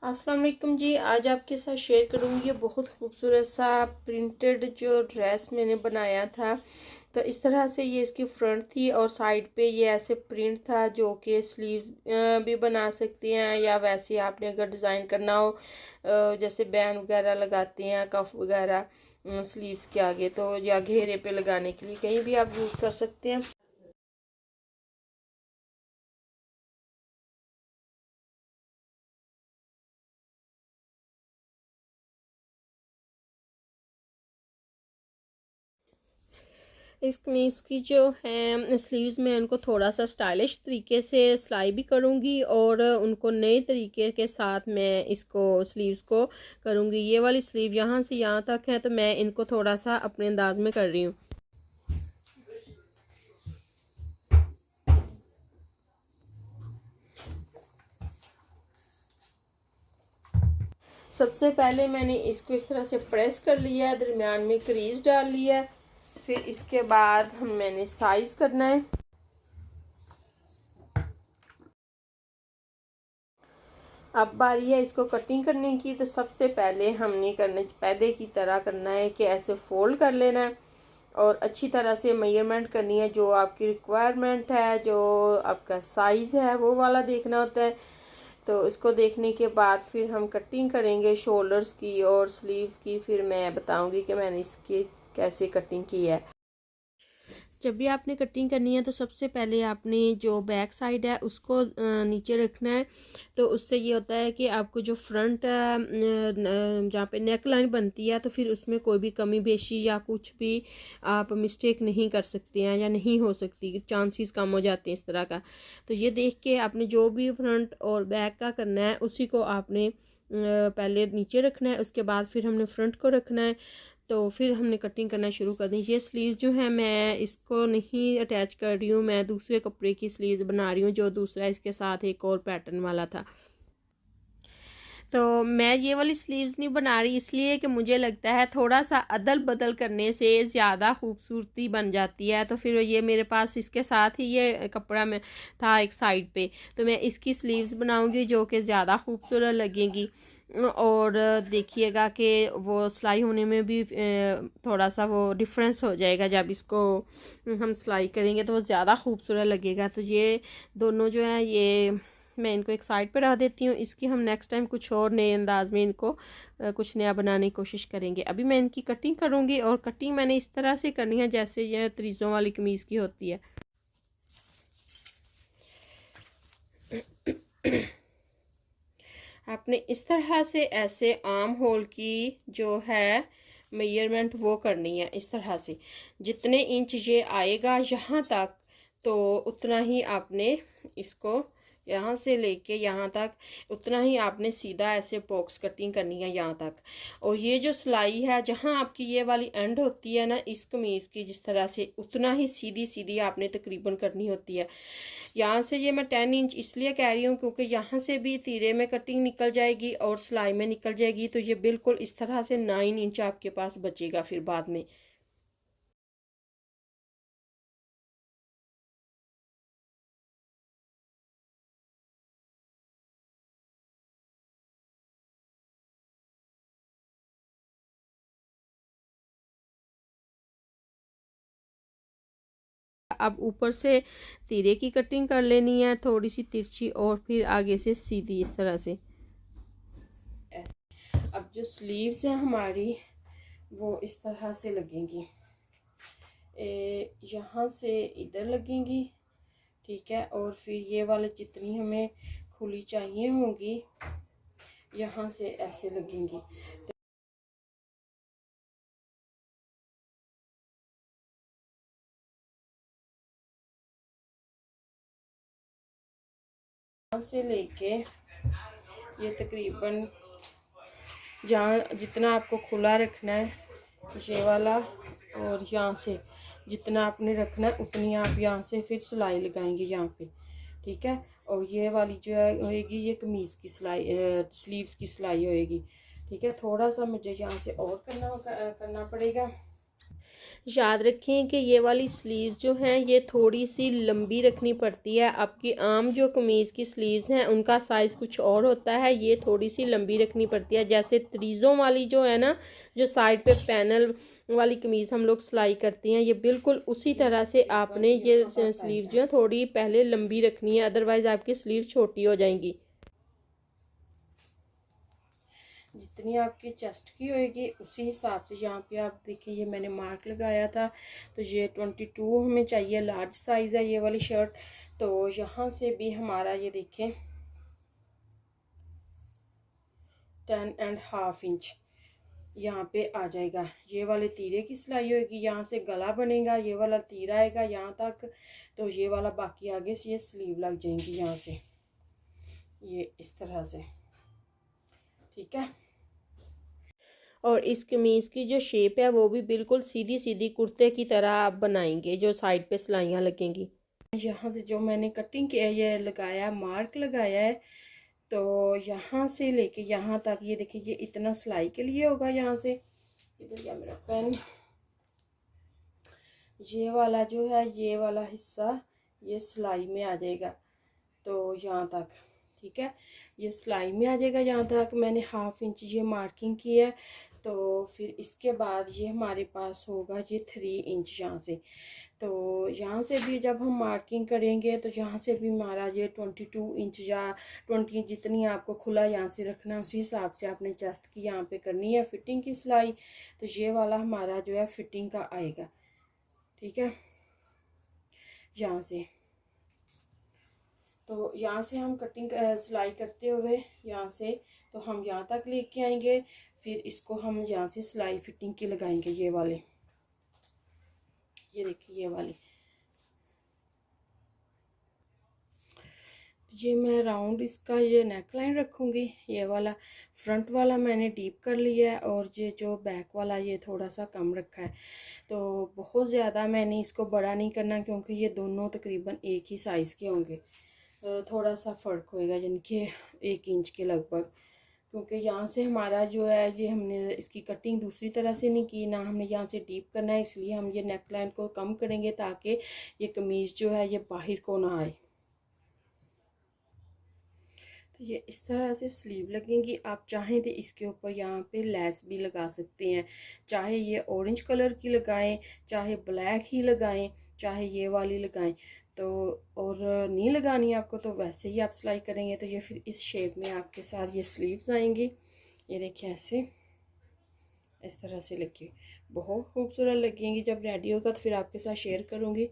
अस्सलाम वालेकुम जी। आज आपके साथ शेयर करूँगी ये बहुत खूबसूरत सा प्रिंटेड जो ड्रेस मैंने बनाया था। तो इस तरह से ये इसकी फ्रंट थी और साइड पे ये ऐसे प्रिंट था जो कि स्लीव्स भी बना सकते हैं, या वैसे आपने अगर डिज़ाइन करना हो जैसे बैन वगैरह लगाते हैं कफ वगैरह स्लीव्स के आगे, तो या घेरे पे लगाने के लिए कहीं भी आप यूज़ कर सकते हैं। इस कमीज़ की जो है स्लीव्स में उनको थोड़ा सा स्टाइलिश तरीके से सिलाई भी करूँगी और उनको नए तरीके के साथ मैं इसको स्लीव्स को करूँगी। ये वाली स्लीव यहाँ से यहाँ तक है, तो मैं इनको थोड़ा सा अपने अंदाज में कर रही हूँ। सबसे पहले मैंने इसको इस तरह से प्रेस कर लिया है, दरमियान में क्रीज डाल लिया है। फिर इसके बाद मैंने साइज करना है। अब बारी है इसको कटिंग करने की। तो सबसे पहले हमने करने पहले की तरह करना है कि ऐसे फोल्ड कर लेना है और अच्छी तरह से मेजरमेंट करनी है। जो आपकी रिक्वायरमेंट है, जो आपका साइज़ है, वो वाला देखना होता है। तो इसको देखने के बाद फिर हम कटिंग करेंगे शोल्डर्स की और स्लीव्स की। फिर मैं बताऊंगी कि मैंने इसकी कैसे कटिंग की है। जब भी आपने कटिंग करनी है तो सबसे पहले आपने जो बैक साइड है उसको नीचे रखना है। तो उससे ये होता है कि आपको जो फ्रंट जहाँ पे नेक लाइन बनती है, तो फिर उसमें कोई भी कमी बेशी या कुछ भी आप मिस्टेक नहीं कर सकते हैं या नहीं हो सकती, चांसेस कम हो जाते हैं इस तरह का। तो ये देख के आपने जो भी फ्रंट और बैक का करना है उसी को आपने पहले नीचे रखना है, उसके बाद फिर हमने फ्रंट को रखना है। तो फिर हमने कटिंग करना शुरू कर दी। ये स्लीव जो है मैं इसको नहीं अटैच कर रही हूँ, मैं दूसरे कपड़े की स्लीव्स बना रही हूँ जो दूसरा इसके साथ एक और पैटर्न वाला था। तो मैं ये वाली स्लीव्स नहीं बना रही इसलिए कि मुझे लगता है थोड़ा सा अदल बदल करने से ज़्यादा खूबसूरती बन जाती है। तो फिर ये मेरे पास इसके साथ ही ये कपड़ा में था एक साइड पे, तो मैं इसकी स्लीव्स बनाऊंगी जो कि ज़्यादा खूबसूरत लगेंगी। और देखिएगा कि वो सिलाई होने में भी थोड़ा सा वो डिफरेंस हो जाएगा। जब इसको हम सिलाई करेंगे तो वो ज़्यादा खूबसूरत लगेगा। तो ये दोनों जो है ये मैं इनको एक साइड पे रख देती हूँ। इसकी हम नेक्स्ट टाइम कुछ और नए अंदाज में इनको कुछ नया बनाने की कोशिश करेंगे। अभी मैं इनकी कटिंग करूँगी और कटिंग मैंने इस तरह से करनी है जैसे यह तरीज़ों वाली कमीज़ की होती है। आपने इस तरह से ऐसे आर्म होल की जो है मेजरमेंट वो करनी है। इस तरह से जितने इंच ये आएगा यहाँ तक, तो उतना ही आपने इसको यहाँ से लेके यहाँ तक उतना ही आपने सीधा ऐसे बॉक्स कटिंग करनी है यहाँ तक। और ये जो सिलाई है जहाँ आपकी ये वाली एंड होती है ना इस कमीज़ की, जिस तरह से उतना ही सीधी सीधी आपने तकरीबन करनी होती है। यहाँ से ये मैं 10 इंच इसलिए कह रही हूँ क्योंकि यहाँ से भी तीरे में कटिंग निकल जाएगी और सिलाई में निकल जाएगी। तो ये बिल्कुल इस तरह से 9 इंच आपके पास बचेगा फिर बाद में। अब ऊपर से तीरे की कटिंग कर लेनी है, थोड़ी सी तिरछी और फिर आगे से सीधी इस तरह से। अब जो स्लीव्स हैं हमारी वो इस तरह से लगेंगी, यहाँ से इधर लगेंगी, ठीक है। और फिर ये वाले जितनी हमें खुली चाहिए होंगी यहाँ से ऐसे लगेंगी। यहाँ से लेके ये तकरीबन जहाँ जितना आपको खुला रखना है ये वाला, और यहाँ से जितना आपने रखना है उतनी आप यहाँ से फिर सिलाई लगाएंगे यहाँ पे, ठीक है। और ये वाली जो है होएगी ये कमीज़ की सिलाई स्लीव्स की सिलाई होएगी, ठीक है। थोड़ा सा मुझे यहाँ से और करना पड़ेगा। याद रखें कि ये वाली स्लीव्स जो हैं ये थोड़ी सी लंबी रखनी पड़ती है। आपकी आम जो कमीज़ की स्लीव्स हैं उनका साइज़ कुछ और होता है, ये थोड़ी सी लंबी रखनी पड़ती है। जैसे तरीज़ों वाली जो है ना, जो साइड पे पैनल वाली कमीज़ हम लोग सिलाई करते हैं, ये बिल्कुल उसी तरह से आपने ये स्लीव जो है थोड़ी पहले लंबी रखनी है, अदरवाइज़ आपकी स्लीव छोटी हो जाएंगी। जितनी आपकी चेस्ट की होएगी उसी हिसाब से यहाँ पे आप देखिए, ये मैंने मार्क लगाया था, तो ये 22 हमें चाहिए, लार्ज साइज़ है ये वाली शर्ट। तो यहाँ से भी हमारा ये देखें 10.5 इंच यहाँ पे आ जाएगा। ये वाले तीरे की सिलाई होगी, यहाँ से गला बनेगा, ये वाला तीरा आएगा यहाँ तक, तो ये वाला बाकी आगे से ये स्लीव लग जाएंगी यहाँ से, ये इस तरह से, ठीक है। और इस कमीज़ की जो शेप है वो भी बिल्कुल सीधी सीधी कुर्ते की तरह आप बनाएंगे, जो साइड पे सिलाइयाँ लगेंगी। यहाँ से जो मैंने कटिंग किया, ये लगाया, मार्क लगाया है, तो यहाँ से लेके यहाँ तक ये देखिए, ये इतना सिलाई के लिए होगा। यहाँ से इधर क्या मेरा पेन, ये वाला जो है ये वाला हिस्सा ये सिलाई में आ जाएगा, तो यहाँ तक, ठीक है, ये सिलाई में आ जाएगा। यहाँ तक मैंने 1/2 इंच ये मार्किंग की है। तो फिर इसके बाद ये हमारे पास होगा ये 3 इंच यहाँ से। तो यहाँ से भी जब हम मार्किंग करेंगे तो यहाँ से भी हमारा ये 22 इंच या 20 इंच, जितनी आपको खुला यहाँ से रखना है उसी हिसाब से आपने चेस्ट की यहाँ पे करनी है फिटिंग की सिलाई। तो ये वाला हमारा जो है फिटिंग का आएगा, ठीक है। यहाँ से तो यहाँ से हम कटिंग सिलाई करते हुए यहाँ से तो हम यहाँ तक लेके आएंगे, फिर इसको हम यहाँ से सिलाई फिटिंग की लगाएंगे। ये वाले, ये देखिए ये वाली, ये मैं राउंड इसका ये नेक लाइन रखूँगी। ये वाला फ्रंट वाला मैंने डीप कर लिया है और ये जो बैक वाला ये थोड़ा सा कम रखा है। तो बहुत ज़्यादा मैंने इसको बड़ा नहीं करना, क्योंकि ये दोनों तकरीबन एक ही साइज़ के होंगे। थोड़ा सा फ़र्क होएगा, यानी कि 1 इंच के लगभग, क्योंकि यहाँ से हमारा जो है ये हमने इसकी कटिंग दूसरी तरह से नहीं की, ना हमें यहाँ से डीप करना है, इसलिए हम ये नेक लाइन को कम करेंगे ताकि ये कमीज़ जो है ये बाहर को ना आए। तो ये इस तरह से स्लीव लगेंगी। आप चाहें तो इसके ऊपर यहाँ पे लेस भी लगा सकते हैं, चाहे ये ऑरेंज कलर की लगाएं, चाहे ब्लैक ही लगाएं, चाहे ये वाली लगाएं। तो और नहीं लगानी आपको तो वैसे ही आप सिलाई करेंगे तो ये फिर इस शेप में आपके साथ ये स्लीव्स आएंगी। ये देखिए ऐसे इस तरह से लगी, बहुत खूबसूरत लगेंगी। जब रेडी होगा तो फिर आपके साथ शेयर करूँगी।